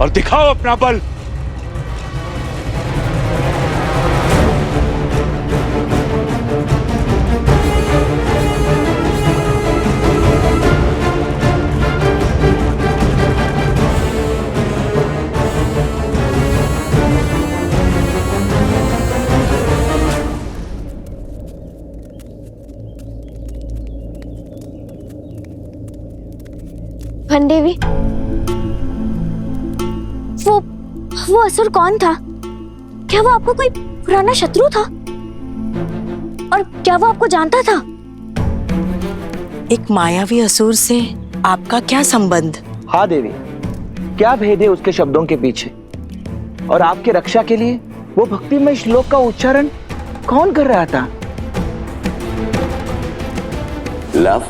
और दिखाओ अपना बल। वनदेवी, वो असुर कौन था? क्या वो आपको कोई पुराना शत्रु था? और क्या वो आपको जानता था? एक मायावी असुर से आपका क्या संबंध? हाँ देवी, क्या भेद है उसके शब्दों के पीछे? और आपके रक्षा के लिए वो भक्तिमय श्लोक का उच्चारण कौन कर रहा था? लव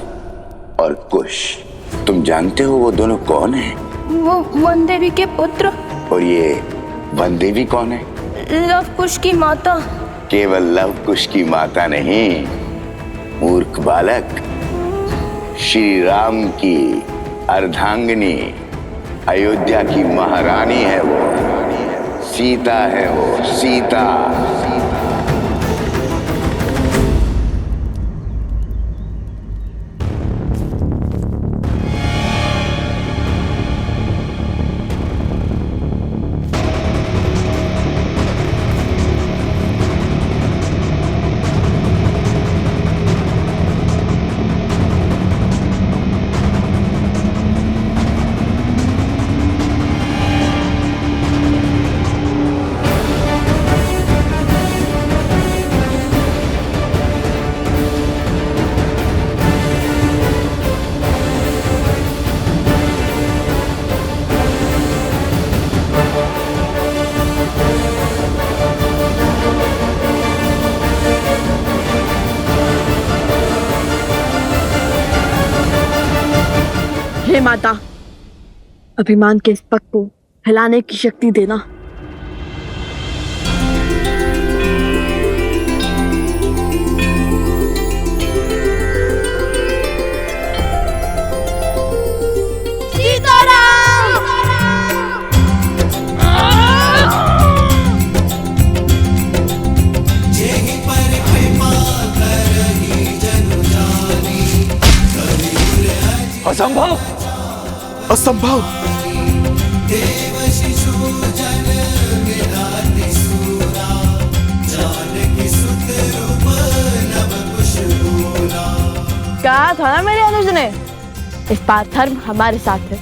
और कुश, तुम जानते हो वो दोनों कौन हैं? वो वनदेवी के पुत्र। और ये वनदेवी कौन है? लव कुश की माता। केवल लव कुश की माता नहीं, मूर्ख बालक, श्री राम की अर्धांगिनी, अयोध्या की महारानी है वो, सीता है वो, सीता। हे माता, अभिमान के इस पग को हिलाने की शक्ति देना। असंभव, असंभव। कहा था ना मेरे अनुज ने, इस बार धर्म हमारे साथ है,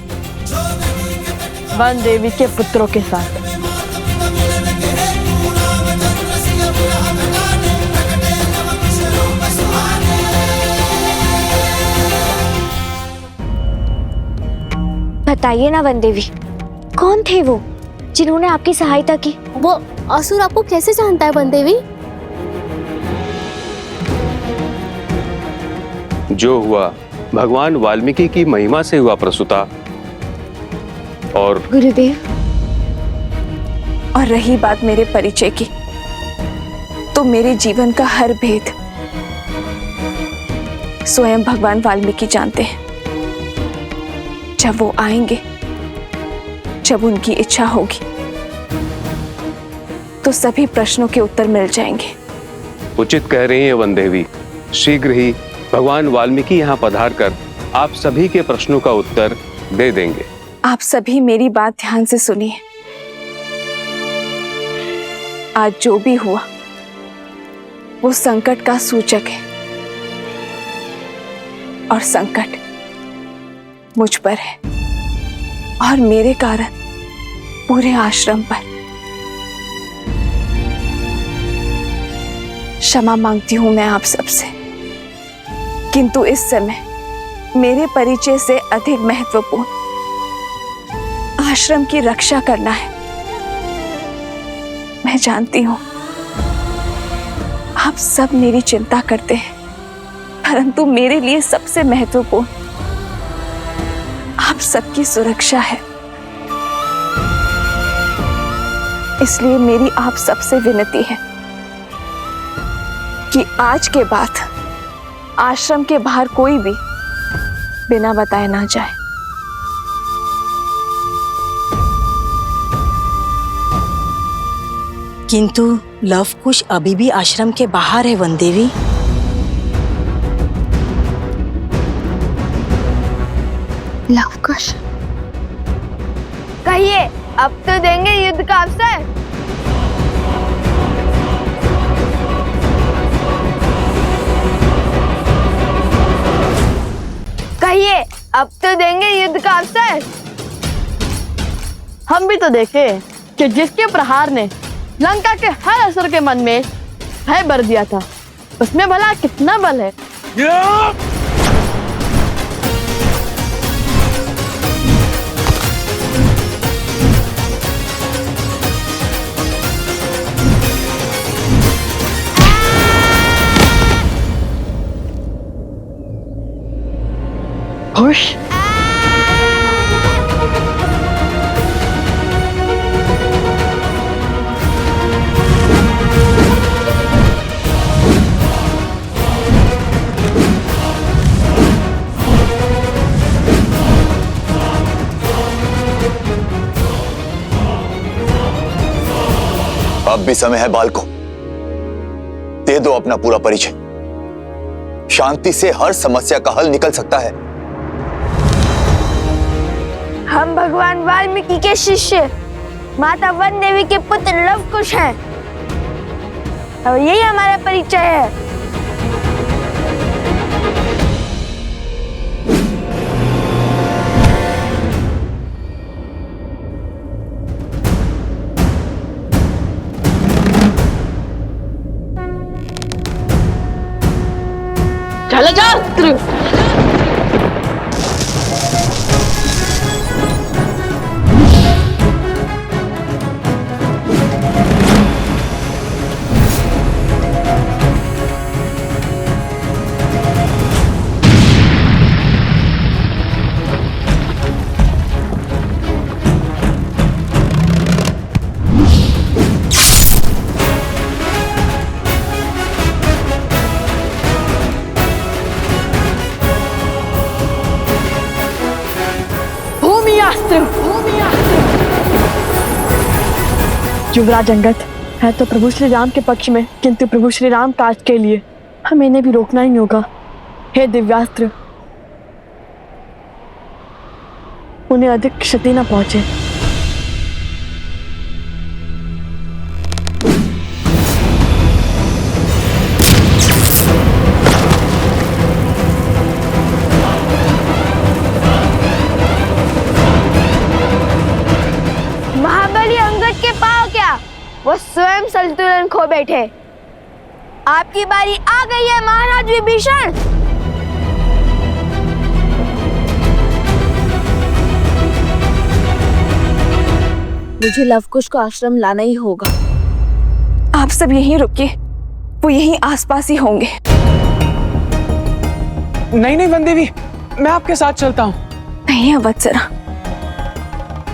वन देवी के पुत्रों के साथ। बताइए ना वनदेवी, कौन थे वो जिन्होंने आपकी सहायता की? वो असुर आपको कैसे जानता है वनदेवी? जो हुआ भगवान वाल्मीकि की महिमा से हुआ प्रसूता। और गुरुदेव, और रही बात मेरे परिचय की, तो मेरे जीवन का हर भेद स्वयं भगवान वाल्मीकि जानते हैं। जब वो आएंगे, जब उनकी इच्छा होगी, तो सभी प्रश्नों के उत्तर मिल जाएंगे। उचित कह रही है वनदेवी, शीघ्र ही भगवान वाल्मीकि यहाँ पधार कर आप सभी के प्रश्नों का उत्तर दे देंगे। आप सभी मेरी बात ध्यान से सुनिए। आज जो भी हुआ वो संकट का सूचक है, और संकट मुझ पर है और मेरे कारण पूरे आश्रम पर। क्षमा मांगती हूं मैं आप सबसे, किंतु इस समय मेरे परिचय से अधिक महत्वपूर्ण आश्रम की रक्षा करना है। मैं जानती हूं आप सब मेरी चिंता करते हैं, परंतु मेरे लिए सबसे महत्वपूर्ण आप सबकी सुरक्षा है। इसलिए मेरी आप सबसे विनती है कि आज के बाद आश्रम के बाहर कोई भी बिना बताए ना जाए। किंतु लव कुश अभी भी आश्रम के बाहर है वन देवी। लवकुश, कहिए, अब तो देंगे युद्ध का अवसर। कहिए, अब तो देंगे युद्ध का अवसर। हम भी तो देखे कि जिसके प्रहार ने लंका के हर असुर के मन में भय भर दिया था, उसमें भला कितना बल है। खुश अब भी समय है बालको, दे दो अपना पूरा परिचय। शांति से हर समस्या का हल निकल सकता है। हम भगवान वाल्मीकि के शिष्य माता वन देवी के पुत्र लवकुश हैं और यही हमारा परिचय है। चले जाओ। युवराज अंगद है तो प्रभु श्री राम के पक्ष में, किंतु प्रभु श्री राम काज के लिए हमें इन्हें भी रोकना ही होगा। हे दिव्यास्त्र, उन्हें अधिक क्षति न पहुंचे। महाबली अंगद के पांव क्या, वो स्वयं संतुलन खो बैठे। आपकी बारी आ गई है महाराज विभीषण। मुझे लवकुश को आश्रम लाना ही होगा। आप सब यहीं रुकिए, वो यहीं आसपास ही होंगे। नहीं नहीं वन देवी, मैं आपके साथ चलता हूँ। नहीं अवत्सरा,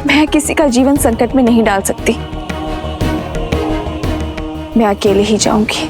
मैं किसी का जीवन संकट में नहीं डाल सकती। मैं अकेले ही जाऊंगी।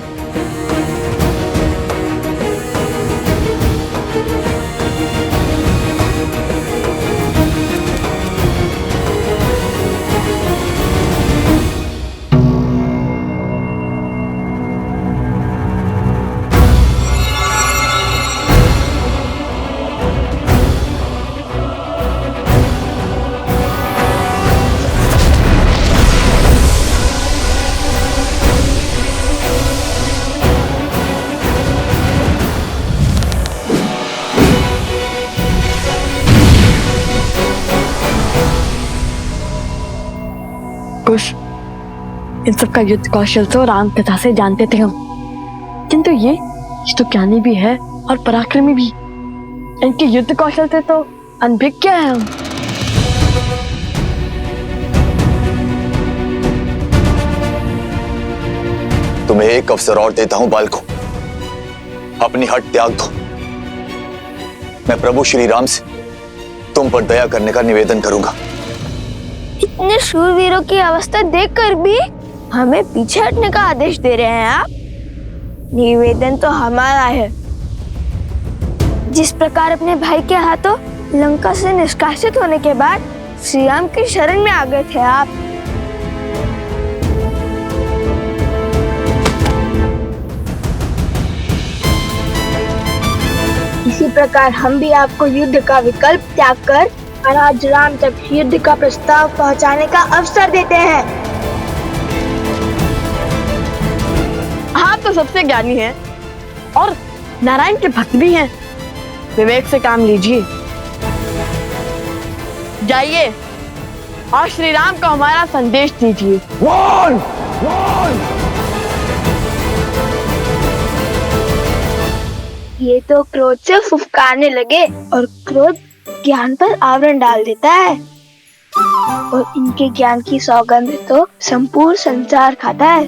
कुश, इन सब का युद्ध कौशल तो राम कथा से जानते थे हम, किंतु ये तो ज्ञानी भी है और पराक्रमी भी। इनके युद्ध कौशल से तो अनभिज्ञ है हम। तुम्हें एक अवसर और देता हूं बालको, अपनी हट त्याग दो। मैं प्रभु श्री राम से तुम पर दया करने का निवेदन करूंगा। इतने शूरवीरों की अवस्था देखकर भी हमें पीछे हटने का आदेश दे रहे हैं आप। निवेदन तो हमारा है। जिस प्रकार अपने भाई के हाथों लंका से निष्कासित होने के बाद श्री राम की शरण में आ गए थे आप, प्रकार हम भी आपको युद्ध का विकल्प त्याग कर महाराज राम तक युद्ध का प्रस्ताव पहुंचाने का अवसर देते हैं। आप तो सबसे ज्ञानी हैं और नारायण के भक्त भी हैं। विवेक से काम लीजिए। जाइए और श्री राम को हमारा संदेश दीजिए। ये तो क्रोध से फुफकारने लगे और क्रोध ज्ञान पर आवरण डाल देता है और इनके ज्ञान की सौगंध तो संपूर्ण संसार खाता है।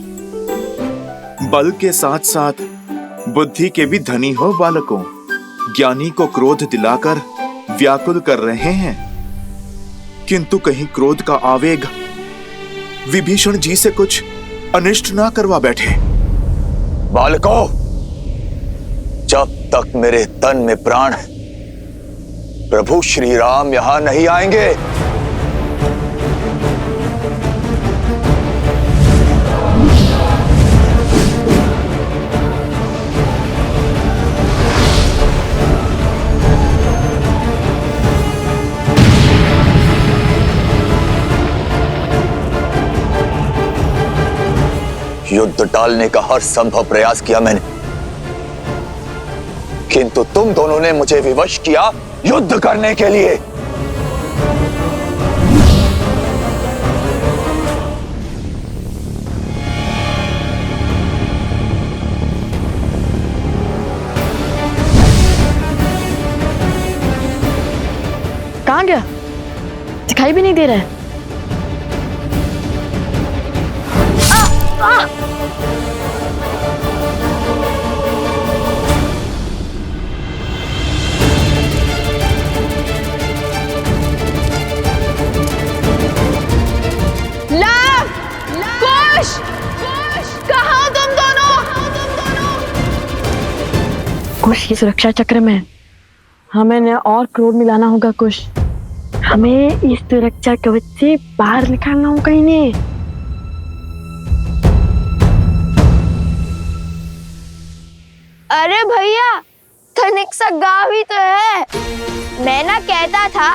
बल के साथ साथ बुद्धि के भी धनी हो बालकों। ज्ञानी को क्रोध दिलाकर व्याकुल कर रहे हैं, किंतु कहीं क्रोध का आवेग विभीषण जी से कुछ अनिष्ट ना करवा बैठे। बालकों, जब तक मेरे तन में प्राण है प्रभु श्री राम यहां नहीं आएंगे। युद्ध टालने का हर संभव प्रयास किया मैंने, किंतु तुम दोनों ने मुझे विवश किया युद्ध करने के लिए। कहाँ गया? दिखाई भी नहीं दे रहा है। कुश की सुरक्षा चक्र में हमें न और क्रोध मिलाना होगा। कुश, हमें इस सुरक्षा कवच से बाहर निकालना होगा इन्हें। अरे भैया, तनिक सा गाँव ही तो है। मैं ना कहता था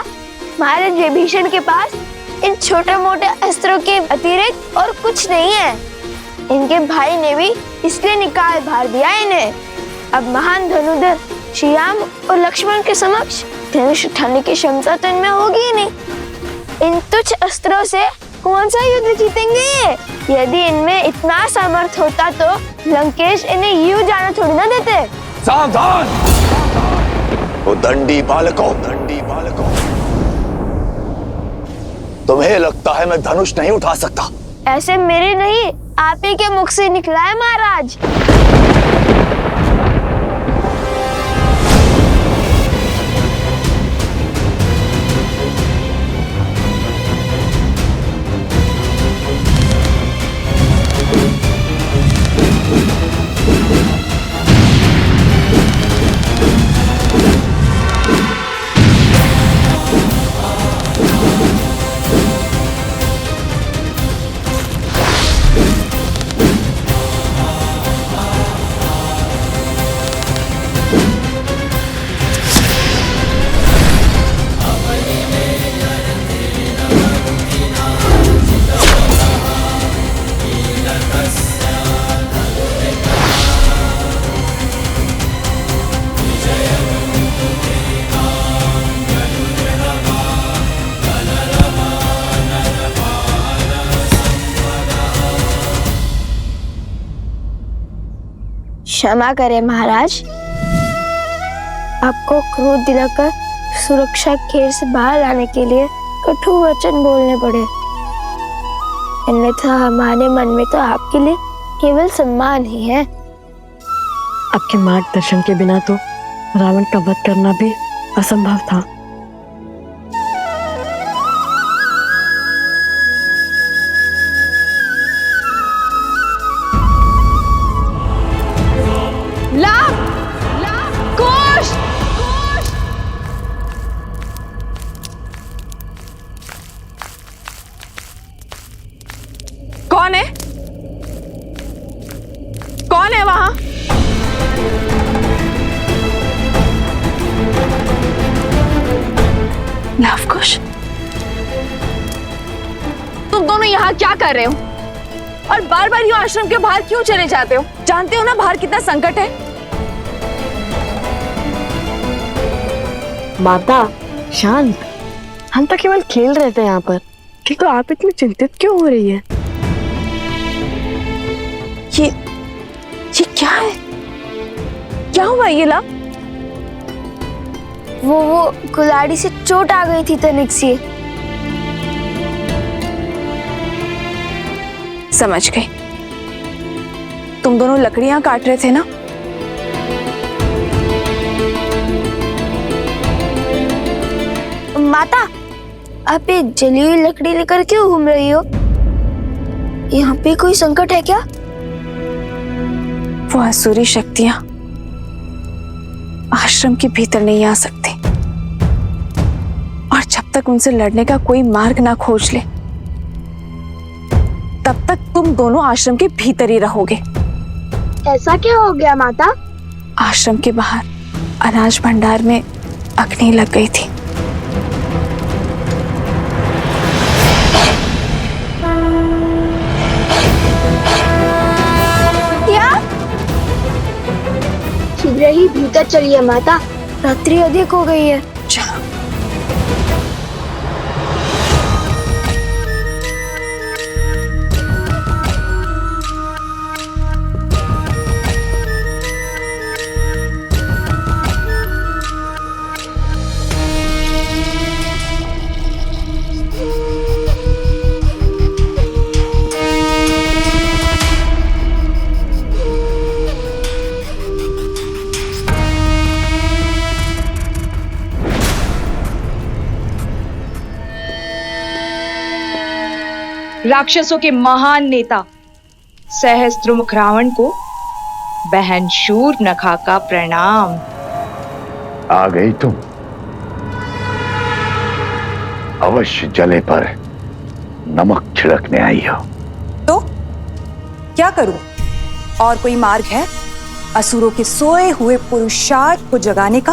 महाराज विभीषण के पास इन छोटे मोटे अस्त्रों के अतिरिक्त और कुछ नहीं है। इनके भाई ने भी इसलिए निकाल भार दिया इन्हें। अब महान धनुधर श्री राम और लक्ष्मण के समक्ष धनुष उठाने की क्षमता तो इनमें होगी ही नहीं। इन तुच्छ अस्त्रों से कौन सा युद्ध जीतेंगे? यदि इनमें इतना सामर्थ्य होता तो लंकेश इन्हें यूं जाना थोड़ी ना देते। सावधान! वो दंडी बालकों, दंडी बालकों, तुम्हें लगता है मैं धनुष नहीं उठा सकता? ऐसे मेरे नहीं, आप ही के मुख से निकला है महाराज। क्षमा करें महाराज, आपको क्रोध दिलाकर सुरक्षा घेर से बाहर लाने के लिए कटु वचन बोलने पड़े। अन्यथा हमारे मन में तो आपके लिए केवल सम्मान ही है। आपके मार्गदर्शन के बिना तो रावण का वध करना भी असंभव था। कौन है? कौन है वहां? लवकुश, तुम दोनों यहाँ क्या कर रहे हो? और बार बार यूं आश्रम के बाहर क्यों चले जाते हो? जानते हो ना बाहर कितना संकट है। माता शांत, हम तो केवल खेल रहे थे यहाँ पर, तो आप इतनी चिंतित क्यों हो रही है? ये क्या है? क्या हुआ ये ला? वो कुल्हाड़ी से चोट आ गई थी तनिक सी। समझ गई, तुम दोनों लकड़ियां काट रहे थे ना? माता, आप ये जली हुई लकड़ी लेकर क्यों घूम रही हो? यहाँ पे कोई संकट है क्या? वो आसुरी शक्तियां आश्रम के भीतर नहीं आ सकती, और जब तक उनसे लड़ने का कोई मार्ग ना खोज ले, तब तक तुम दोनों आश्रम के भीतर ही रहोगे। ऐसा क्या हो गया माता? आश्रम के बाहर अनाज भंडार में अग्नि लग गई थी। शीघ्र ही भीतर चलिए माता, रात्रि अधिक हो गई है। चलो। राक्षसों के महान नेता सहस्त्रमुख रावण को बहन शूर्पणखा का प्रणाम। आ गई तुम? अवश्य जले पर नमक छिड़कने आई हो। तो क्या करूं? और कोई मार्ग है असुरों के सोए हुए पुरुषार्थ को जगाने का?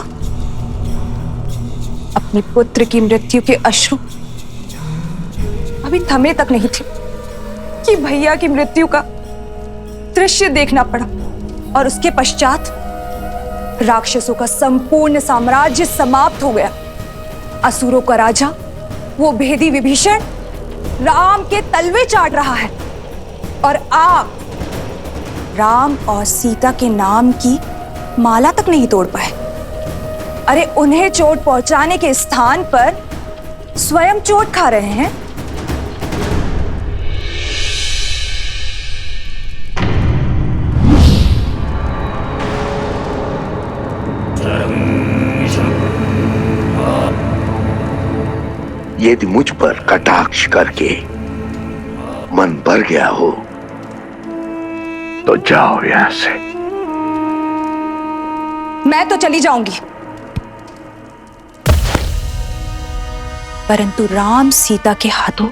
अपने पुत्र की मृत्यु के अश्रु अभी थमे तक नहीं थे कि भैया की मृत्यु का दृश्य देखना पड़ा, और उसके पश्चात राक्षसों का संपूर्ण साम्राज्य समाप्त हो गया। असुरों का राजा वो भेदी विभीषण राम के तलवे चाट रहा है, और आप राम और सीता के नाम की माला तक नहीं तोड़ पाए। अरे उन्हें चोट पहुंचाने के स्थान पर स्वयं चोट खा रहे हैं। यदि मुझ पर कटाक्ष करके मन भर गया हो तो जाओ यहां से। मैं तो चली जाऊंगी, परंतु राम सीता के हाथों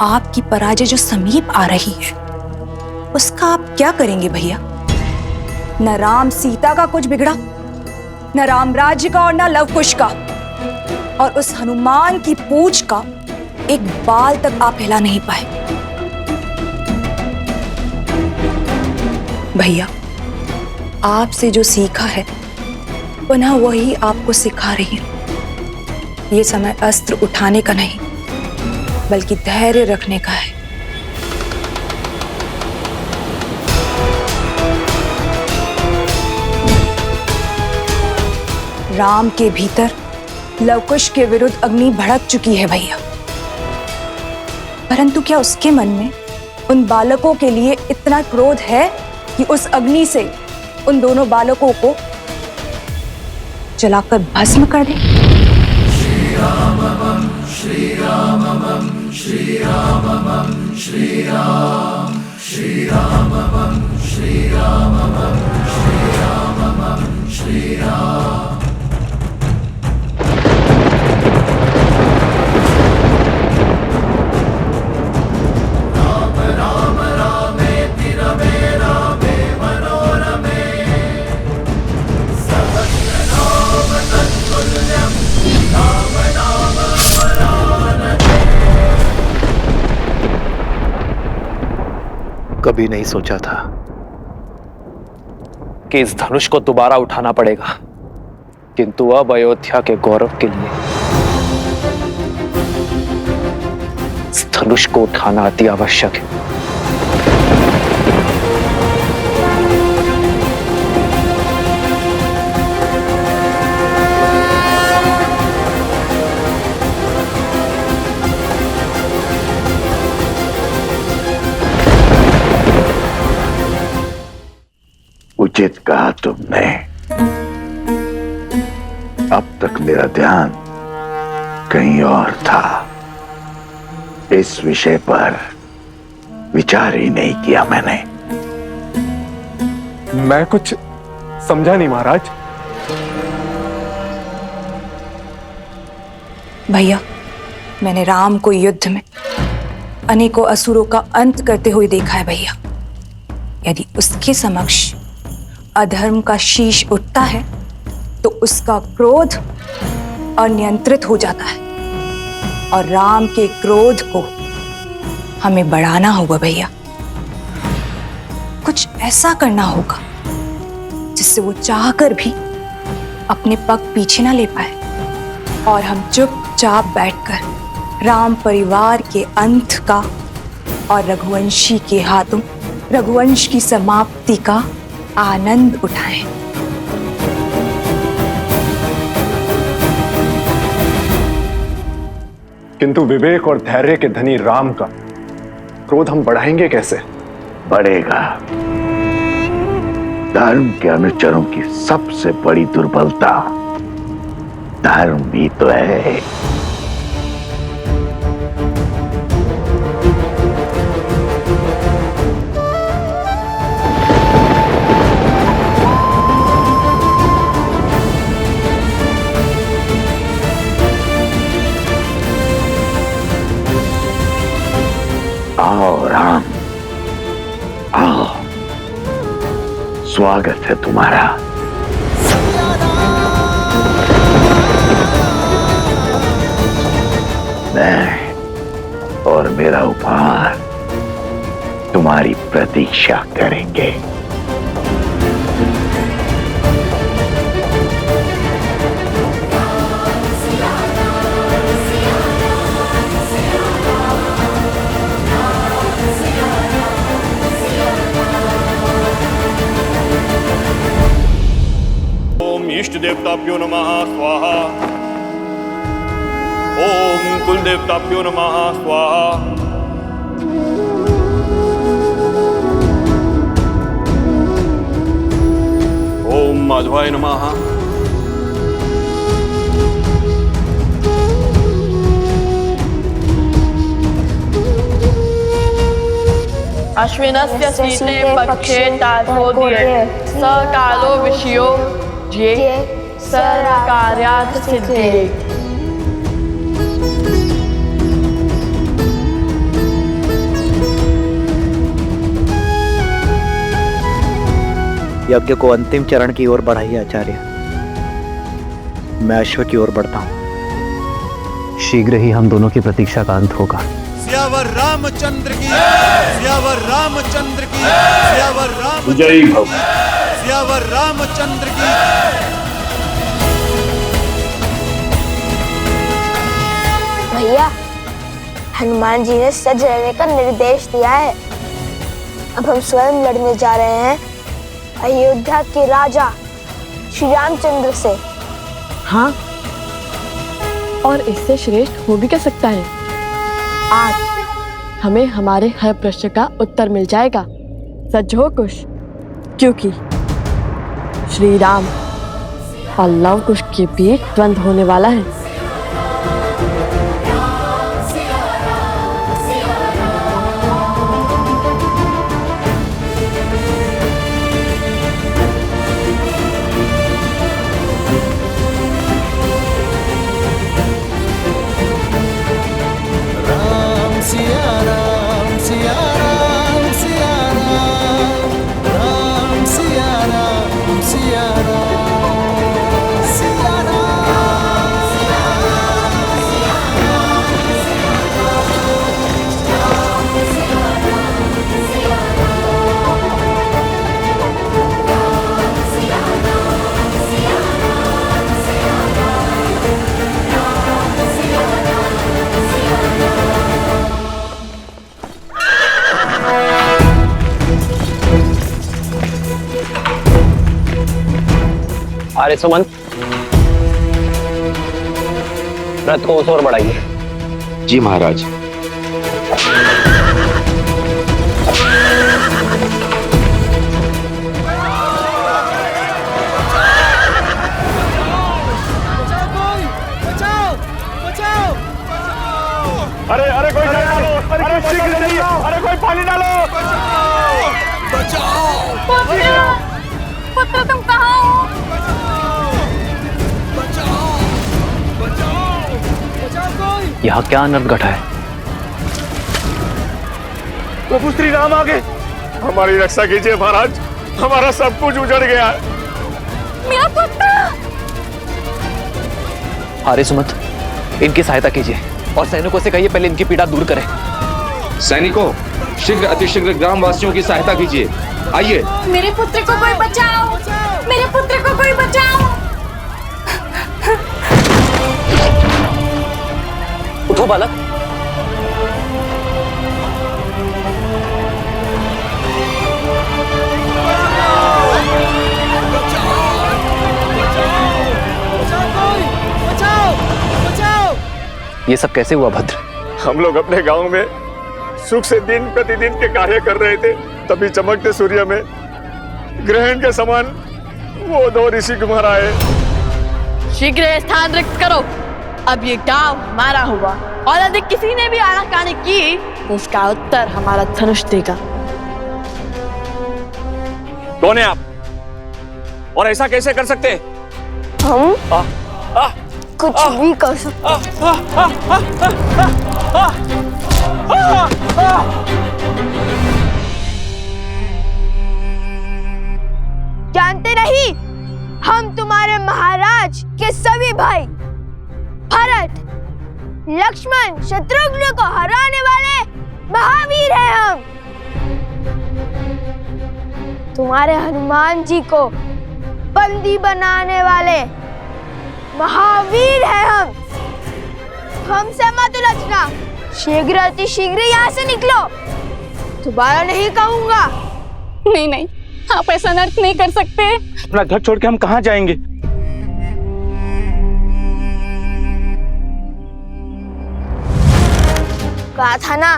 आपकी पराजय जो समीप आ रही है, उसका आप क्या करेंगे भैया? न राम सीता का कुछ बिगड़ा, न राम राज्य का और न लवकुश का, और उस हनुमान की पूंछ का एक बाल तक आप हिला नहीं पाए। भैया, आपसे जो सीखा है पुनः वही आपको सिखा रही हूं। ये समय अस्त्र उठाने का नहीं, बल्कि धैर्य रखने का है। राम के भीतर लवकुश के विरुद्ध अग्नि भड़क चुकी है भैया, परंतु क्या उसके मन में उन बालकों के लिए इतना क्रोध है कि उस अग्नि से उन दोनों बालकों को जलाकर भस्म कर दे? श्री राम श्री राम श्री राम श्री राम श्री राम श्री राम श्री राम श्री राम। राम नाम तत्तुल्यं राम नाम कभी नहीं सोचा था कि इस धनुष को दोबारा उठाना पड़ेगा, किंतु अब अयोध्या के गौरव के लिए इस धनुष को उठाना अति आवश्यक है। उचित कहा तुमने। अब तक मेरा ध्यान कहीं और था। इस विषय पर विचार ही नहीं किया मैंने। मैं कुछ समझा नहीं महाराज। भैया, मैंने राम को युद्ध में अनेकों असुरों का अंत करते हुए देखा है भैया। यदि उसके समक्ष अधर्म का शीश उठता है तो उसका क्रोध अनियंत्रित हो जाता है, और राम के क्रोध को हमें बढ़ाना होगा भैया। कुछ ऐसा करना होगा जिससे वो चाहकर भी अपने पग पीछे ना ले पाए, और हम चुपचाप बैठकर राम परिवार के अंत का और रघुवंशी के हाथों रघुवंश की समाप्ति का आनंद उठाएं। किंतु विवेक और धैर्य के धनी राम का क्रोध हम बढ़ाएंगे कैसे? बढ़ेगा। धर्म के अनुचरों की सबसे बड़ी दुर्बलता धर्म भी तो है। आओ राम, आओ, स्वागत है तुम्हारा। मैं और मेरा उपहार तुम्हारी प्रतीक्षा करेंगे। इष्ट देवताभ्यो नमः स्वाहा। ओम कुल देवताभ्यो नमः स्वाहा। ओम माधवाय नमः। अश्विनस्य शीते पक्षे ताथोदये स कालो विषयो ये सर्वकार्यार्थ सिद्धये। यज्ञ को अंतिम चरण की ओर बढ़ाइए आचार्य। मैं अश्व की ओर बढ़ता हूं। शीघ्र ही हम दोनों की प्रतीक्षा का अंत होगा। सियावर रामचंद्र की, सियावर रामचंद्र की, सियावर राम जय भव। सियावर रामचंद्र की। भैया, हनुमान जी ने सज रहने का निर्देश दिया है। अब हम स्वयं लड़ने जा रहे हैं अयोध्या के राजा श्री रामचंद्र से। हाँ, और इससे श्रेष्ठ हो भी क्या सकता है। आज हमें हमारे हर प्रश्न का उत्तर मिल जाएगा। सच हो कुश, क्योंकि श्री राम और लव कुश के बीच द्वंद्व होने वाला है। अरे सुमंत, रथ को उस ओर बढ़ाइए। जी महाराज। अरे अरे कोई डालो, अरे शीघ्र चलिए, अरे कोई पानी डालो। पुत्र तुम कहाँ हो? यहाँ क्या अनर्थ घटा है? प्रभु श्री राम आ गए। हमारी रक्षा कीजिए महाराज, हमारा सब कुछ उजड़ गया है। मेरा पुत्र। अरे सुमंत, इनकी सहायता कीजिए और सैनिकों से कहिए पहले इनकी पीड़ा दूर करें। सैनिकों, शीघ्र अतिशीघ्र ग्रामवासियों की सहायता कीजिए। आइए। मेरे पुत्र को कोई बचाओ, मेरे पुत्र को कोई बचाओ। उठो बालक। ये सब कैसे हुआ भद्र? हम लोग अपने गांव में सुख से दिन प्रतिदिन के कार्य कर रहे थे, तभी चमकते सूर्य में ग्रहण के समान वो दो ऋषि कुमार आए। शीघ्र स्थान रिक्त करो। अब ये गांव हमारा हुआ और यदि किसी ने भी आनाकानी की तो उसका उत्तर हमारा धनुष देगा। कौन है आप और ऐसा कैसे कर सकते? हम कुछ भी कर सकते। जानते नहीं, हम तुम्हारे महाराज के सभी भाई भरत, लक्ष्मण, शत्रुघ्न को हराने वाले महावीर हैं हम। तुम्हारे हनुमान जी को बंदी बनाने वाले महावीर हैं हम। हमसे मत उलझना, शीघ्र अति शीघ्र यहाँ से निकलो। दोबारा नहीं कहूंगा। नहीं नहीं, आप ऐसा अनर्थ नहीं कर सकते। अपना घर छोड़ के हम कहाँ जाएंगे? कहा था ना,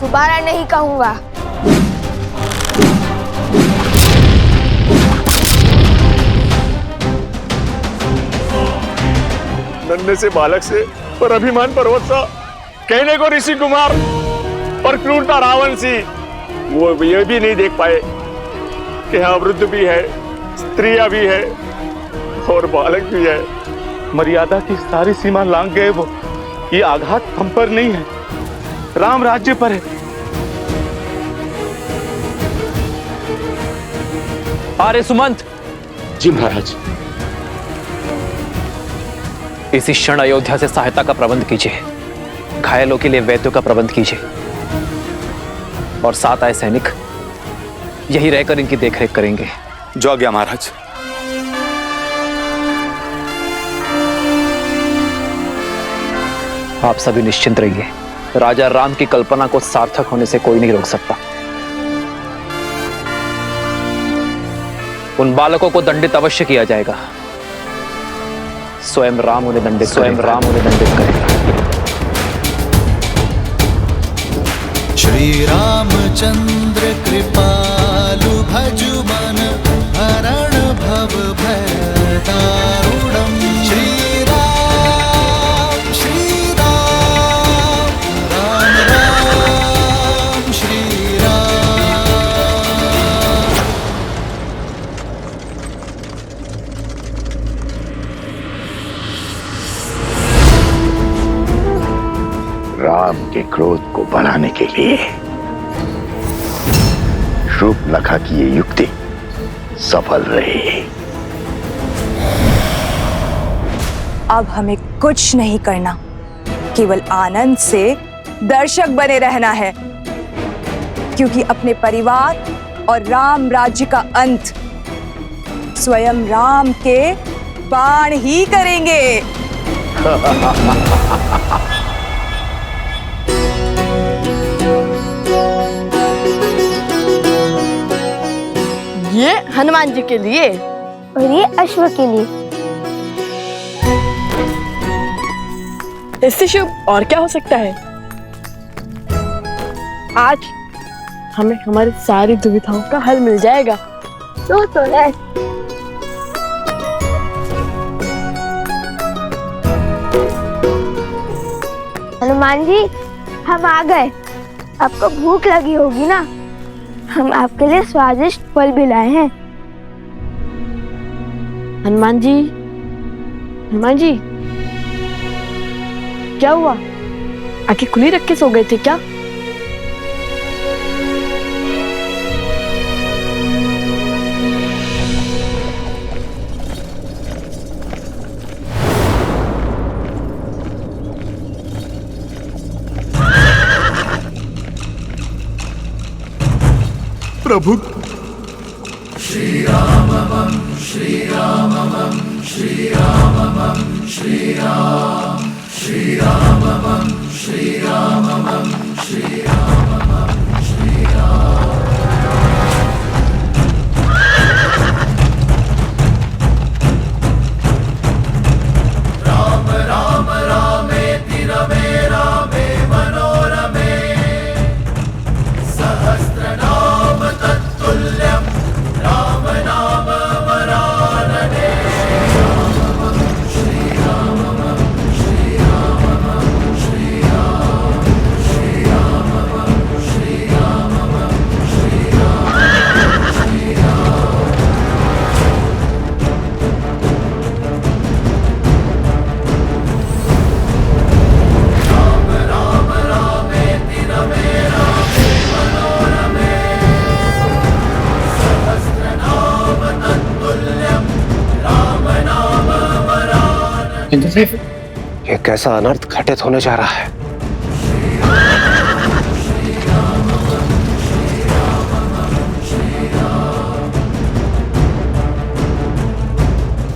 दोबारा नहीं कहूंगा। नन्हे से बालक से और अभिमान पर्वत सा, कहने को ऋषि कुमार और क्रूरता रावण सी, वो ये भी नहीं देख पाए कि यहाँ वृद्ध भी है, स्त्रियां भी है और बालक भी है। मर्यादा की सारी सीमा लांघ गए वो। ये आघात हम पर नहीं है, राम राज्य पर है। अरे सुमंत। जी महाराज। इसी क्षण अयोध्या से सहायता का प्रबंध कीजिए, घायलों के लिए वैद्यों का प्रबंध कीजिए और साथ आए सैनिक यही रहकर इनकी देखरेख करेंगे। जो आज्ञा महाराज। आप सभी निश्चिंत रहिए, राजा राम की कल्पना को सार्थक होने से कोई नहीं रोक सकता। उन बालकों को दंडित अवश्य किया जाएगा। स्वयं राम उन्हें दंडित करेगा। श्री रामचंद्र कृपालु भजु मन हरण भव भय दारुणम। श्री राम राम राम श्री राम। राम के क्रोध को बढ़ाने के लिए शूर्पणखा की ये युक्ति सफल रही। अब हमें कुछ नहीं करना, केवल आनंद से दर्शक बने रहना है, क्योंकि अपने परिवार और राम राज्य का अंत स्वयं राम के बाण ही करेंगे। ये हनुमान जी के लिए और ये अश्व के लिए। इससे शुभ और क्या हो सकता है? आज हमें हमारी सारी दुविधाओं का हल मिल जाएगा। तो है। हनुमान जी, हम आ गए। आपको भूख लगी होगी ना? हम आपके लिए स्वादिष्ट फल भी लाए हैं। हनुमान जी, हनुमान जी, क्या हुआ? आंखें खुली रख के सो गए थे क्या? प्रभु श्री रामम श्री रामम श्री रामम श्री राम श्री रामम श्री रामम श्री रामम श्री राम। राम राम रामेति रमे रामे मनोरमे सहस्रनाम तत्तुल्यं राम नाम वरानने। श्री रामम श्री रामम श्री राम श्री रामम श्री रामम श्री राम श्री राम। राम राम रामेति रमे रामे मनोरमे सहस्रनाम तत्तुल्यं राम नाम वरानने। इंद्रदेव, ये कैसा अनर्थ घटित होने जा रहा है?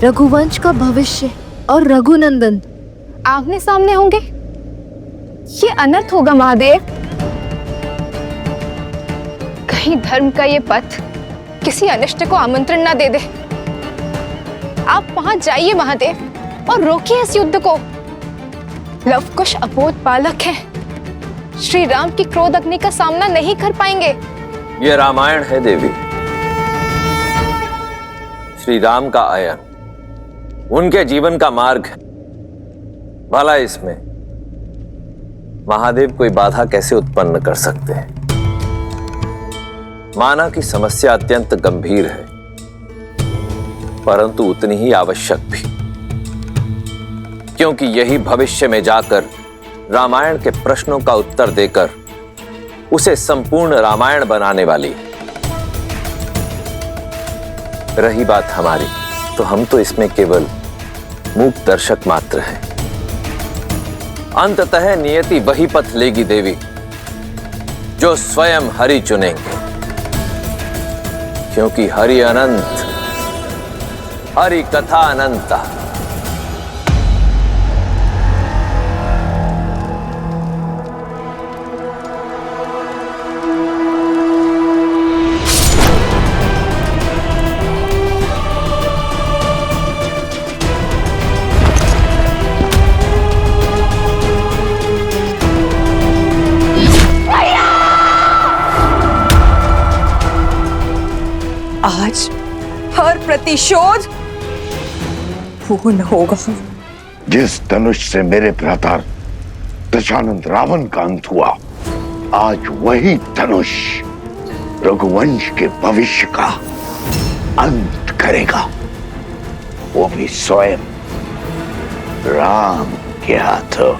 रघुवंश का भविष्य और रघुनंदन आमने सामने होंगे। ये अनर्थ होगा महादेव। कहीं धर्म का ये पथ किसी अनिष्ट को आमंत्रण ना दे दे। आप वहां जाइए महादेव और रोकिए इस युद्ध को। लवकुश अबोध बालक है, श्री राम की क्रोध अग्नि का सामना नहीं कर पाएंगे। ये रामायण है देवी। श्री राम का आयन उनके जीवन का मार्ग है। भला इसमें महादेव कोई बाधा कैसे उत्पन्न कर सकते हैं? माना कि समस्या अत्यंत गंभीर है, परंतु उतनी ही आवश्यक भी, क्योंकि यही भविष्य में जाकर रामायण के प्रश्नों का उत्तर देकर उसे संपूर्ण रामायण बनाने वाली है। रही बात हमारी, तो हम तो इसमें केवल मूक दर्शक मात्र हैं। अंततः नियति वही पथ लेगी देवी जो स्वयं हरि चुनेंगे, क्योंकि हरि अनंत, हरि कथा अनंता। आज हर प्रतिशोध पूर्ण होगा। जिस धनुष से मेरे भ्राता दशानंद रावण का अंत हुआ, आज वही धनुष रघुवंश के भविष्य का अंत करेगा, वो भी स्वयं राम के हाथों।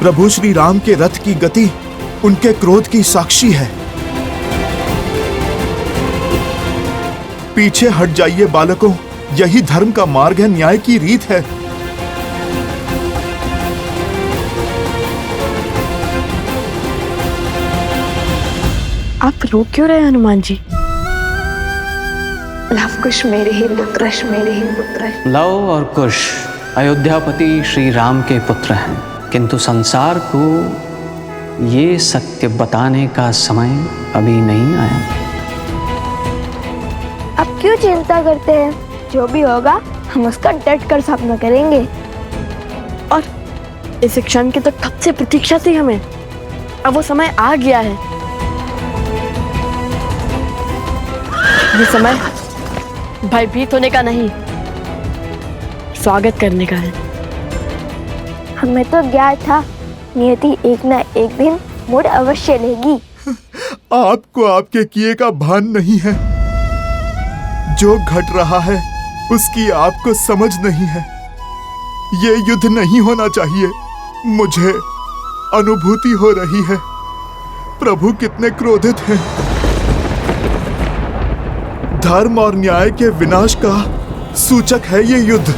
प्रभु श्री राम के रथ की गति उनके क्रोध की साक्षी है। पीछे हट जाइए बालकों, यही धर्म का मार्ग है, न्याय की रीत है। आप रो क्यों रहे हनुमान जी? लव कुश मेरे ही पुत्र, मेरे ही पुत्र। लव और कुश अयोध्यापति श्री राम के पुत्र हैं, किंतु संसार को ये सत्य बताने का समय अभी नहीं आया। अब क्यों चिंता करते हैं? जो भी होगा हम उसका डट कर सामना करेंगे। और इस क्षण की तो कब से प्रतीक्षा थी हमें। अब वो समय आ गया है। ये समय भयभीत होने का नहीं, स्वागत करने का है। हमें तो ज्ञात था नियति एक ना एक दिन मोड़ अवश्य लेगी। आपको आपके किए का भान नहीं है। जो घट रहा है उसकी आपको समझ नहीं है। ये युद्ध नहीं होना चाहिए। मुझे अनुभूति हो रही है प्रभु कितने क्रोधित हैं। धर्म और न्याय के विनाश का सूचक है ये युद्ध।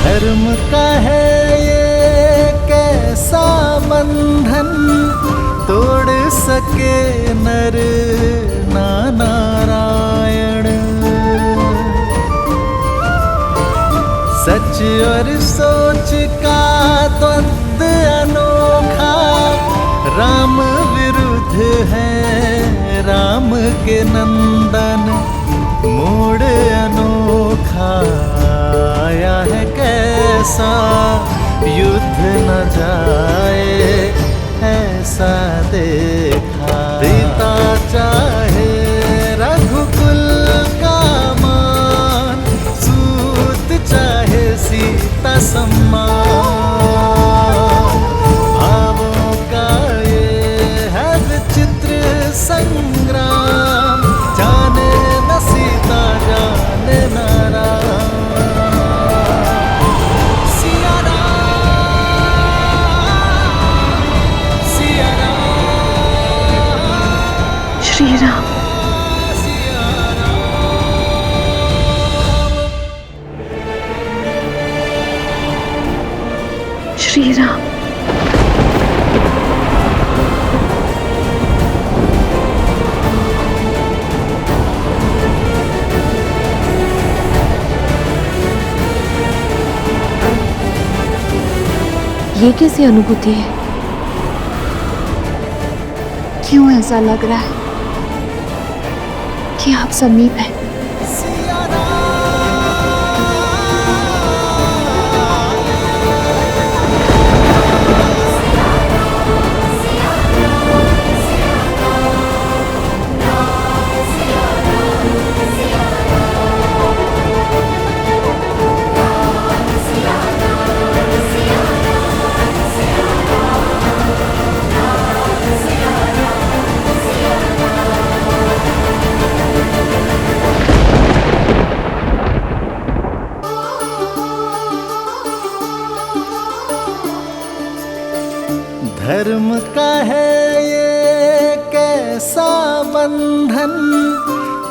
धर्म का है ये कैसा बंधन, तोड़ सके नर ना नारायण। सच और सोच का द्वंद्व अनोखा, राम विरुद्ध है राम के नंदन। मोड़ अनोखा आया है कैसा, युद्ध न जाए ऐसा देखा। पिता चाहे रघुकुल का मान, सूत चाहे सीता सम्मान। भावों का ये है विचित्र संग्राम, जाने न सीता जाने न राम। श्री राम। श्री राम। ये कैसी अनुभूति है? क्यों ऐसा लग रहा है कि आप समीप हैं? धर्म का है ये कैसा बंधन,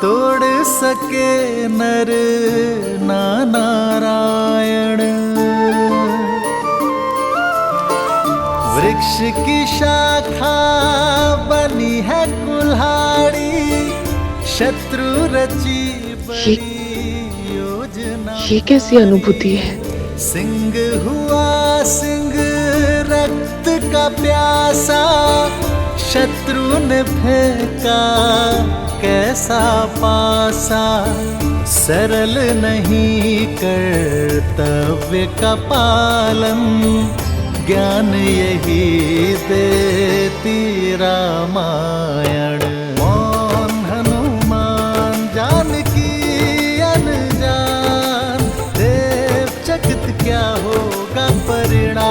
तोड़ सके नर ना नारायण। वृक्ष की शाखा बनी है कुल्हाड़ी, शत्रु रची बड़ी योजना। ये कैसी अनुभूति है? सिंह हुआ सिंह रक्त का प्यासा, शत्रु ने फेंका कैसा पासा। सरल नहीं कर्तव्य का पालन, ज्ञान यही देती रामायण। मौन हनुमान जानकी अनजान, देव चकित क्या होगा परिणाम।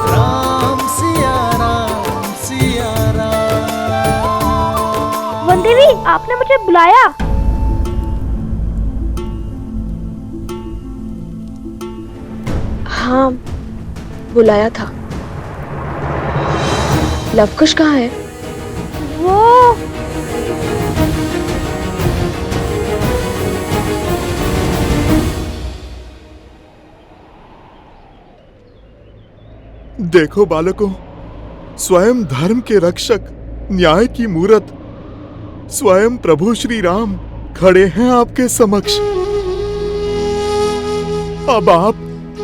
राम सिया राम सिया राम। वन देवी, आपने मुझे बुलाया? हाँ, बुलाया था। लवकुश कहाँ है? वो देखो बालकों, स्वयं धर्म के रक्षक, न्याय की मूरत, स्वयं प्रभु श्री राम खड़े हैं आपके समक्ष। अब आप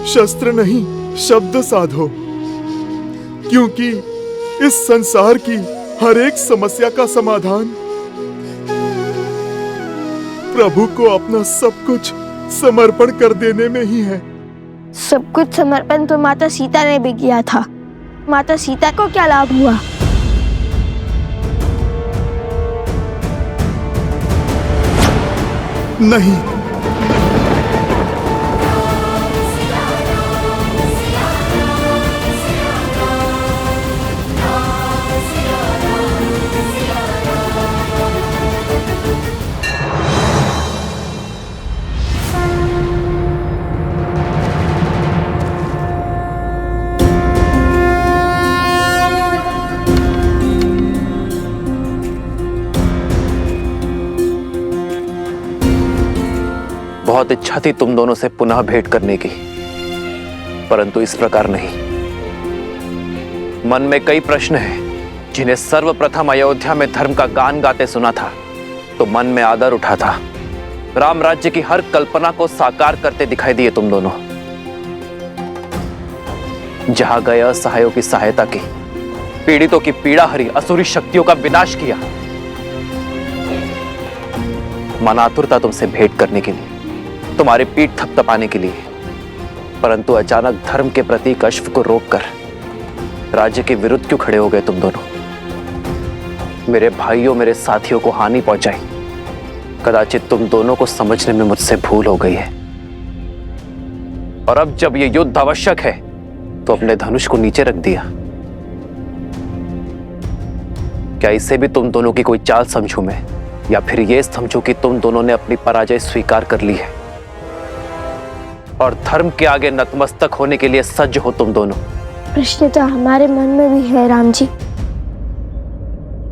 शस्त्र नहीं शब्द साधो, क्योंकि इस संसार की हर एक समस्या का समाधान प्रभु को अपना सब कुछ समर्पण कर देने में ही है। सब कुछ समर्पण तो माता सीता ने भी किया था। माता सीता को क्या लाभ हुआ? नहीं, बहुत इच्छा थी तुम दोनों से पुनः भेंट करने की, परंतु इस प्रकार नहीं। मन में कई प्रश्न हैं जिन्हें सर्वप्रथम अयोध्या में धर्म का गान गाते सुना था तो मन में आदर उठा था। राम राज्य की हर कल्पना को साकार करते दिखाई दिए तुम दोनों। जहां गए असहायों की सहायता की, पीड़ितों की पीड़ा हरी, असुरी शक्तियों का विनाश किया। मन आतुर था तुमसे भेंट करने के लिए, तुम्हारी पीठ थपथपाने के लिए, परंतु अचानक धर्म के प्रतीक अश्व को रोककर राज्य के विरुद्ध क्यों खड़े हो गए तुम दोनों? मेरे भाइयों, मेरे साथियों को हानि पहुंचाई। कदाचित तुम दोनों को समझने में मुझसे भूल हो गई है। और अब जब यह युद्ध आवश्यक है तो अपने धनुष को नीचे रख दिया। क्या इसे भी तुम दोनों की कोई चाल समझूं मैं, या फिर यह समझूं कि तुम दोनों ने अपनी पराजय स्वीकार कर ली है और धर्म के आगे नतमस्तक होने के लिए सज्ज हो तुम दोनों? प्रश्न तो हमारे मन में भी है राम जी।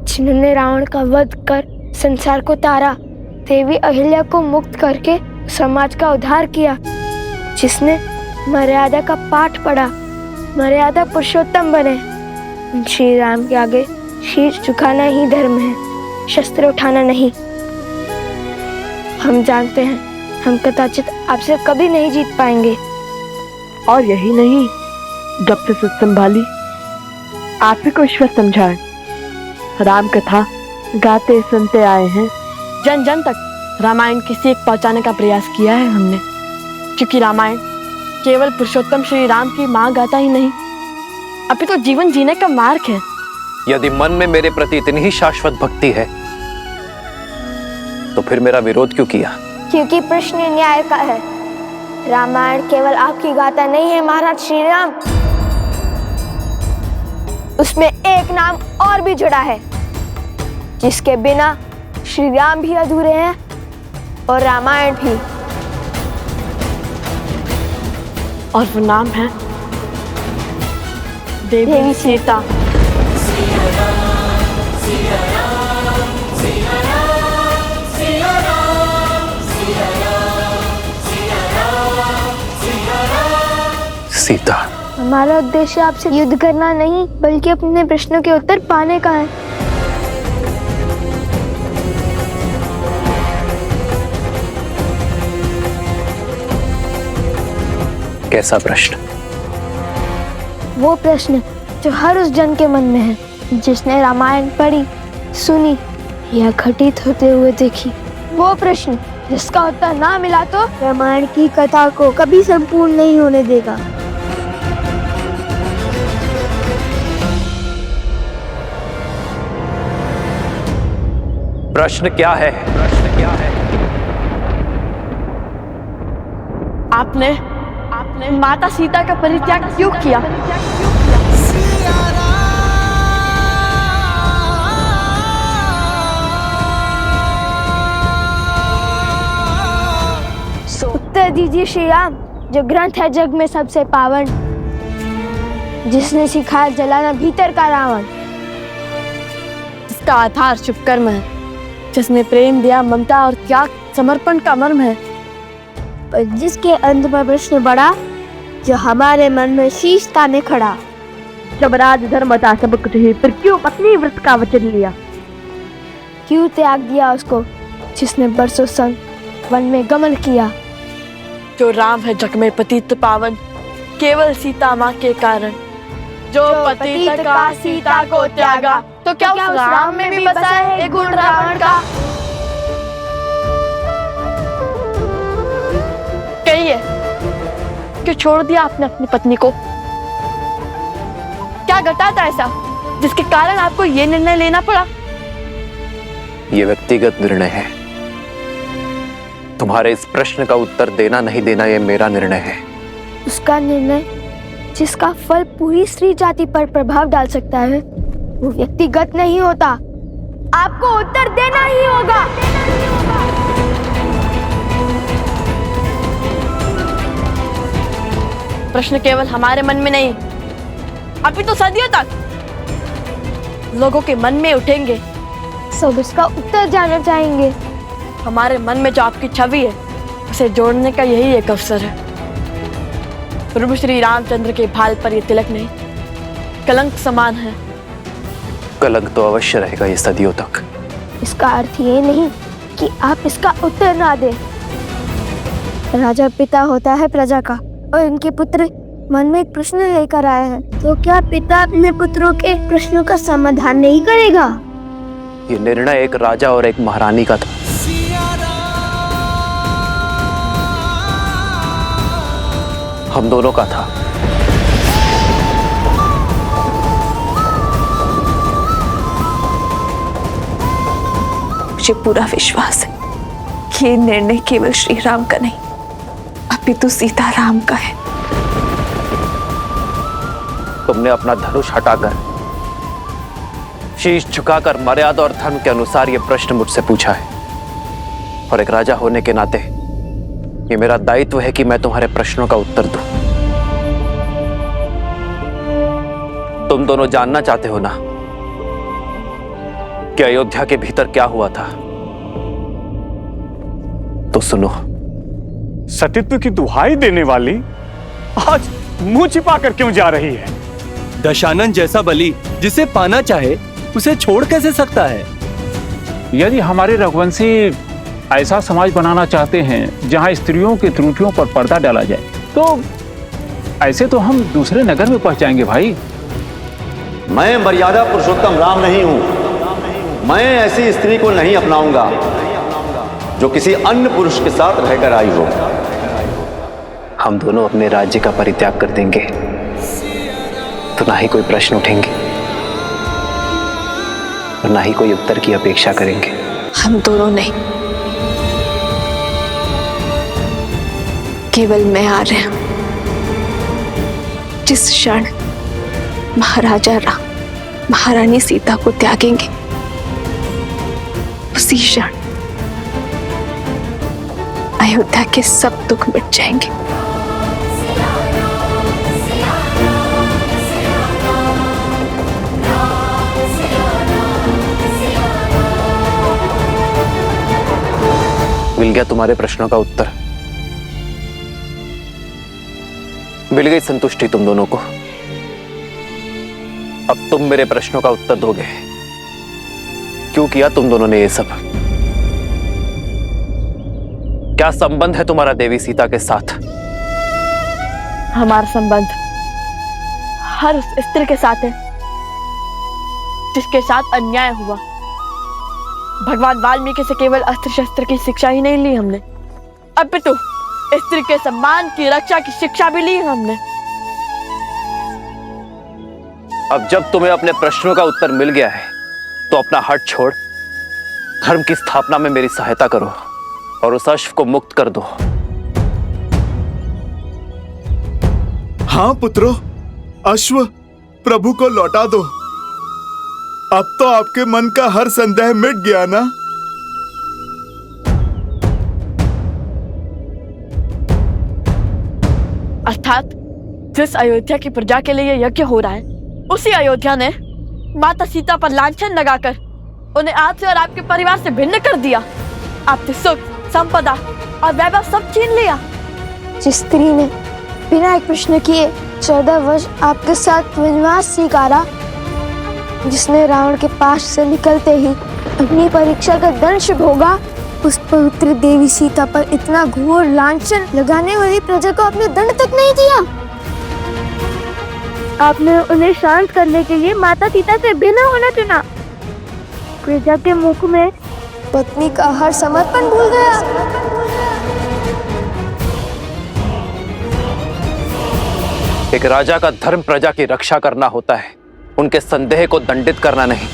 जिन्होंने रावण का वध कर संसार को तारा, देवी अहिल्या को मुक्त करके समाज का उद्धार किया, जिसने मर्यादा का पाठ पढ़ा, मर्यादा पुरुषोत्तम बने, श्री राम के आगे शीश झुकाना ही धर्म है, शस्त्र उठाना नहीं। हम जानते हैं हम कदाचित आपसे कभी नहीं जीत पाएंगे। और यही नहीं, डॉक्टर संभाली, आप ही को ईश्वर समझाए। राम कथा गाते सुनते आए हैं, जन जन तक रामायण की सीख पहुंचाने का प्रयास किया है हमने, क्योंकि रामायण केवल पुरुषोत्तम श्री राम की मां गाथा ही नहीं, अभी तो जीवन जीने का मार्ग है। यदि मन में मेरे प्रति इतनी ही शाश्वत भक्ति है तो फिर मेरा विरोध क्यों किया? क्योंकि प्रश्न न्याय का है। रामायण केवल आपकी गाथा नहीं है महाराज श्री राम, उसमें एक नाम और भी जुड़ा है, जिसके बिना श्री राम भी अधूरे हैं और रामायण भी। और वो नाम है देवी सीता। सीता, हमारा उद्देश्य आपसे युद्ध करना नहीं, बल्कि अपने प्रश्नों के उत्तर पाने का है। कैसा प्रश्न? वो प्रश्न जो हर उस जन के मन में है जिसने रामायण पढ़ी, सुनी या घटित होते हुए देखी। वो प्रश्न जिसका उत्तर ना मिला तो रामायण की कथा को कभी संपूर्ण नहीं होने देगा। प्रश्न क्या है? प्रश्न क्या है? आपने माता सीता का परित्याग क्यों किया? उत्तर दीजिए श्री राम, जो ग्रंथ है जग में सबसे पावन, जिसने सिखाया जलाना भीतर का रावण, जिसका आधार शुभ कर्म है, जिसने प्रेम दिया, ममता और त्याग समर्पण का मर्म है, पर जिसके अंत में प्रश्न बढ़ा, जो हमारे मन में शीश ताने खड़ा। जब राज धर्म था सब कुछ ही, फिर क्यों पत्नी व्रत का वचन लिया? क्यों त्याग दिया उसको जिसने बरसों संग वन में गमन किया? जो राम है जग में पतित पावन, केवल सीता माँ के कारण। जो पतित का सीता को त्यागा, तो क्या उस राम में भी बसा है एक गुण रावण का? कहिए, क्यों छोड़ दिया आपने अपनी पत्नी को? क्या घटा था ऐसा जिसके कारण आपको ये निर्णय लेना पड़ा? ये व्यक्तिगत निर्णय है। तुम्हारे इस प्रश्न का उत्तर देना नहीं देना ये मेरा निर्णय है। उसका निर्णय जिसका फल पूरी स्त्री जाति पर प्रभाव डाल सकता है, वो व्यक्तिगत नहीं होता। आपको उत्तर देना ही होगा। प्रश्न केवल हमारे मन में नहीं, अभी तो सदियों तक लोगों के मन में उठेंगे। सब इसका उत्तर जानना चाहेंगे। हमारे मन में जो आपकी छवि है, उसे जोड़ने का यही एक अवसर है। प्रभु श्री रामचंद्र के भाल पर यह तिलक नहीं, कलंक समान है। कलंक तो अवश्य रहेगा ये सदियों तक। इसका अर्थ ये नहीं कि आप इसका उत्तर ना दें। राजा पिता होता है प्रजा का, और उनके पुत्र मन में एक प्रश्न लेकर आए हैं, तो क्या पिता अपने पुत्रों के प्रश्नों का समाधान नहीं करेगा? ये निर्णय एक राजा और एक महारानी का था। हम दोनों का था। मुझे पूरा विश्वास है कि ये निर्णय केवल श्री राम का नहीं, अपितु सीता राम का है। तुमने अपना धनुष हटाकर, शीश झुकाकर मर्यादा और धर्म के अनुसार यह प्रश्न मुझसे पूछा है, और एक राजा होने के नाते ये मेरा दायित्व है कि मैं तुम्हारे प्रश्नों का उत्तर दूं। तुम दोनों जानना चाहते हो ना कि अयोध्या के भीतर क्या हुआ था? तो सुनो। सतीत्व की दुहाई देने वाली आज मुंह छिपाकर क्यों जा रही है? दशानन जैसा बलि जिसे पाना चाहे उसे छोड़ कैसे सकता है? यदि हमारे रघुवंशी ऐसा समाज बनाना चाहते हैं जहां स्त्रियों की त्रुटियों पर पर्दा डाला जाए, तो ऐसे तो हम दूसरे नगर में पहुंच जाएंगे भाई। मैं मर्यादा पुरुषोत्तम राम नहीं हूं। मैं ऐसी स्त्री को नहीं अपनाऊंगा जो किसी अन्य पुरुष के साथ रहकर आई हो। हम दोनों अपने राज्य का परित्याग कर देंगे तो ना ही कोई प्रश्न उठेंगे और ना ही कोई उत्तर की अपेक्षा करेंगे। हम दोनों नहीं, केवल मैं आ रहा हूं। जिस क्षण महाराजा राम महारानी सीता को त्यागेंगे, उसी क्षण अयोध्या के सब दुख मिट जाएंगे। मिल गया तुम्हारे प्रश्नों का उत्तर। मिल गई संतुष्टि तुम दोनों को। अब तुम मेरे प्रश्नों का उत्तर दोगे। क्यों किया तुम दोनों ने ये सब? क्या संबंध है तुम्हारा देवी सीता के साथ? हमारा संबंध हर उस स्त्री के साथ है जिसके साथ अन्याय हुआ। भगवान वाल्मीकि से केवल अस्त्र शस्त्र की शिक्षा ही नहीं ली हमने, अपितु स्त्री के सम्मान की रक्षा की शिक्षा भी ली हमने। अब जब तुम्हें अपने प्रश्नों का उत्तर मिल गया है तो अपना हठ छोड़ धर्म की स्थापना में मेरी सहायता करो और उस अश्व को मुक्त कर दो। हाँ पुत्रो, अश्व प्रभु को लौटा दो। अब तो आपके मन का हर संदेह मिट गया ना? अर्थात जिस अयोध्या की प्रजा के लिए यह यज्ञ हो रहा है, उसी अयोध्या ने माता सीता पर लांछन लगाकर उन्हें आपसे और आपके परिवार से भिन्न कर दिया। आपसे सुख, संपदा और वैभव सब छीन लिया। जिस स्त्री ने बिना एक प्रश्न किए 14 वर्ष आपके साथ वनवास स्वीकारा, जिसने रावण के पास से निकलते ही अपनी परीक्षा का दंश भोगा, उस पवित्र देवी सीता पर इतना घोर लांछन लगाने वाली प्रजा को आपने दंड तक नहीं दिया। आपने उन्हें शांत करने के लिए माता सीता से भिन्न होना चुना। प्रजा के मुख में पत्नी का हर समर्पण भूल गया। एक राजा का धर्म प्रजा की रक्षा करना होता है, उनके संदेह को दंडित करना नहीं।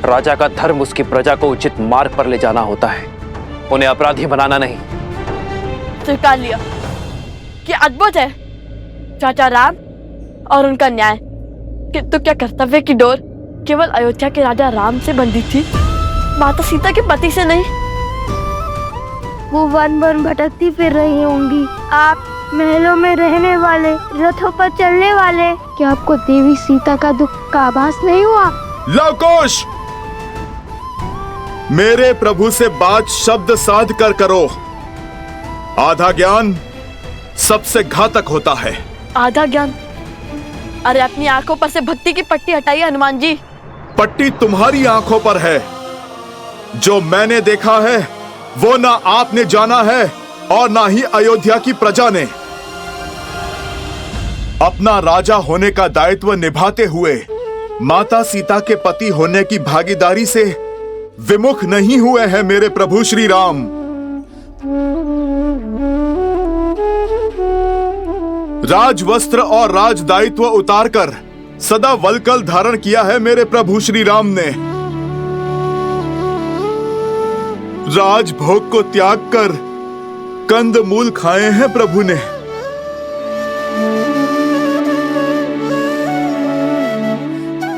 राजा का धर्म उसकी प्रजा को उचित मार्ग पर ले जाना होता है, उन्हें अपराधी बनाना नहीं। स्वीकार लिया कि अद्भुत है चाचा राम और उनका न्याय, किंतु क्या कर्तव्य की डोर केवल अयोध्या के राजा राम से बंधी थी, माता सीता के पति से नहीं? वो वन वन भटकती फिर रही होंगी, आप महलों में रहने वाले, रथों पर चलने वाले। क्या आपको देवी सीता का दुख का आभास नहीं हुआ? लवकुश, मेरे प्रभु से बात शब्द साध कर करो। आधा ज्ञान सबसे घातक होता है। आधा ज्ञान? अरे अपनी आंखों पर से भक्ति की पट्टी हटाइए हनुमान जी। पट्टी तुम्हारी आंखों पर है। जो मैंने देखा है वो ना आपने जाना है और ना ही अयोध्या की प्रजा ने। अपना राजा होने का दायित्व निभाते हुए माता सीता के पति होने की भागीदारी से विमुख नहीं हुए हैं मेरे प्रभु श्री राम। राजवस्त्र और राज दायित्व उतारकर सदा वलकल धारण किया है मेरे प्रभु श्री राम ने। राजभोग को त्याग कर कंद मूल खाए हैं प्रभु ने।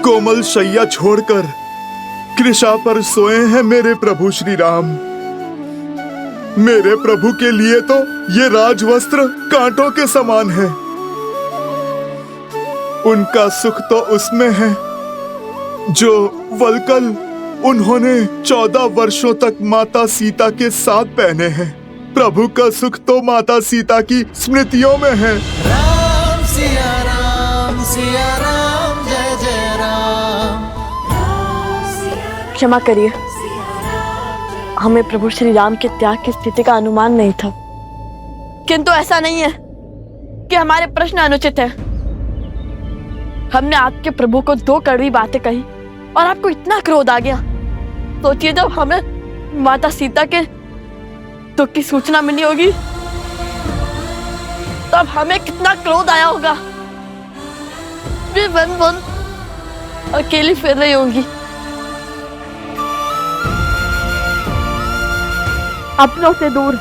कोमल शैया छोड़कर कृषा पर सोए हैं मेरे प्रभु श्री राम। मेरे प्रभु के लिए तो ये राजवस्त्र कांटों के समान है। उनका सुख तो उसमें है जो वलकल उन्होंने 14 वर्षों तक माता सीता के साथ पहने हैं। प्रभु का सुख तो माता सीता की स्मृतियों में है। राम सिया राम जय जय राम। क्षमा करिए, हमें प्रभु श्री राम के त्याग की स्थिति का अनुमान नहीं था। किंतु ऐसा नहीं है कि हमारे प्रश्न अनुचित है। हमने आपके प्रभु को 2 कड़वी बातें कही और आपको इतना क्रोध आ गया। सोचिए जब हमें माता सीता के दुख की सूचना मिली होगी तब हमें कितना क्रोध आया होगा। वे वन वन अकेली फिर रही होंगी, अपनों से दूर,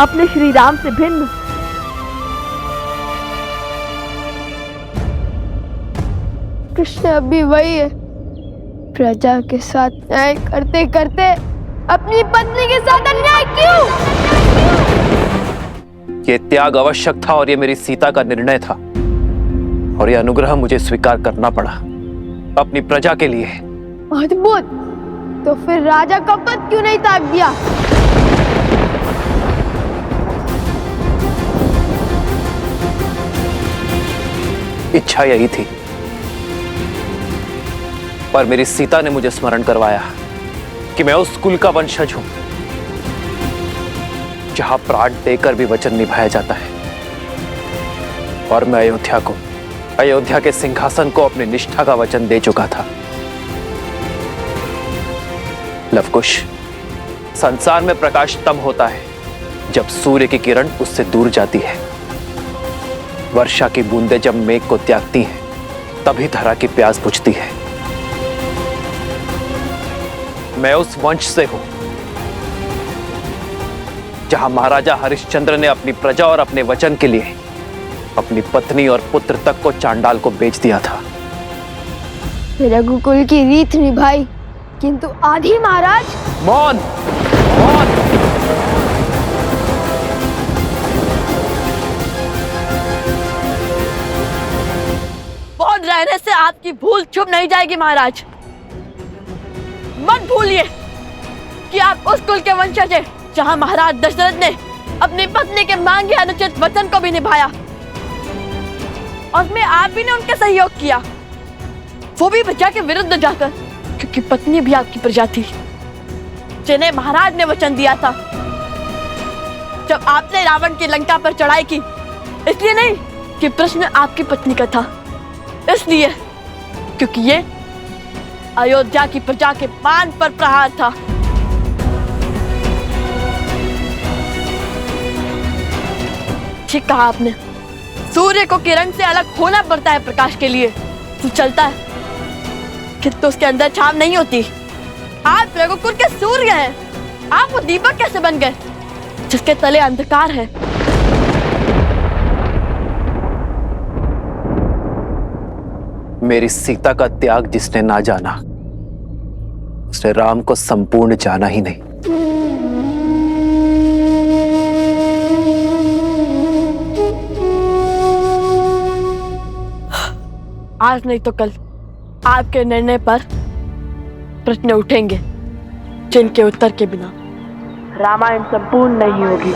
अपने श्री राम से भिन्न। कृष्ण अभी वही है, प्रजा के साथ न्याय करते करते अपनी पत्नी के साथ अन्याय क्यों? ये त्याग आवश्यक था और ये मेरी सीता का निर्णय था और ये अनुग्रह मुझे स्वीकार करना पड़ा अपनी प्रजा के लिए। अद्भुत। तो फिर राजा का पद क्यों नहीं त्याग दिया? इच्छा यही थी, पर मेरी सीता ने मुझे स्मरण करवाया कि मैं उस कुल का वंशज हूं जहां प्राण देकर भी वचन निभाया जाता है और मैं अयोध्या के सिंहासन को अपनी निष्ठा का वचन दे चुका था। लवकुश, संसार में प्रकाश तब होता है जब सूर्य की किरण उससे दूर जाती है। वर्षा की बूंदें जब मेघ को त्यागती हैं, तभी धरा की प्यास बुझती है। मैं उस वंश से हूं जहां महाराजा हरिश्चंद्र ने अपनी प्रजा और अपने वचन के लिए अपनी पत्नी और पुत्र तक को चांडाल को बेच दिया था। रघुकुल की रीत निभाई, किंतु आधी महाराज। मौन, मौन। मौन रहने से आपकी भूल छुप नहीं जाएगी महाराज। मत भूलिए कि आप उस कुल के वंशज हैं जहां महाराज दशरथ ने अपनी पत्नी के मांगे अनुचित वचन को भी निभाया, और उसमें आप भी ने उनके सहयोग किया, वो भी प्रजा के विरुद्ध जाकर, क्योंकि पत्नी भी आपकी प्रजा थी जिन्हें महाराज ने वचन दिया था। जब आपने रावण की लंका पर चढ़ाई की, इसलिए नहीं कि प्रश्न आपकी पत्नी का था, इसलिए क्योंकि ये अयोध्या की प्रजा के मान पर प्रहार था। ठीक कहा आपने, सूर्य को किरण से अलग होना पड़ता है प्रकाश के लिए, तो चलता है किंतु उसके अंदर छाव नहीं होती। आप रघुकुल के सूर्य हैं, आप वो दीपक कैसे बन गए जिसके तले अंधकार है? मेरी सीता का त्याग जिसने ना जाना, उसने राम को संपूर्ण जाना ही नहीं। आज नहीं तो कल आपके निर्णय पर प्रश्न उठेंगे जिनके उत्तर के बिना रामायण संपूर्ण नहीं होगी।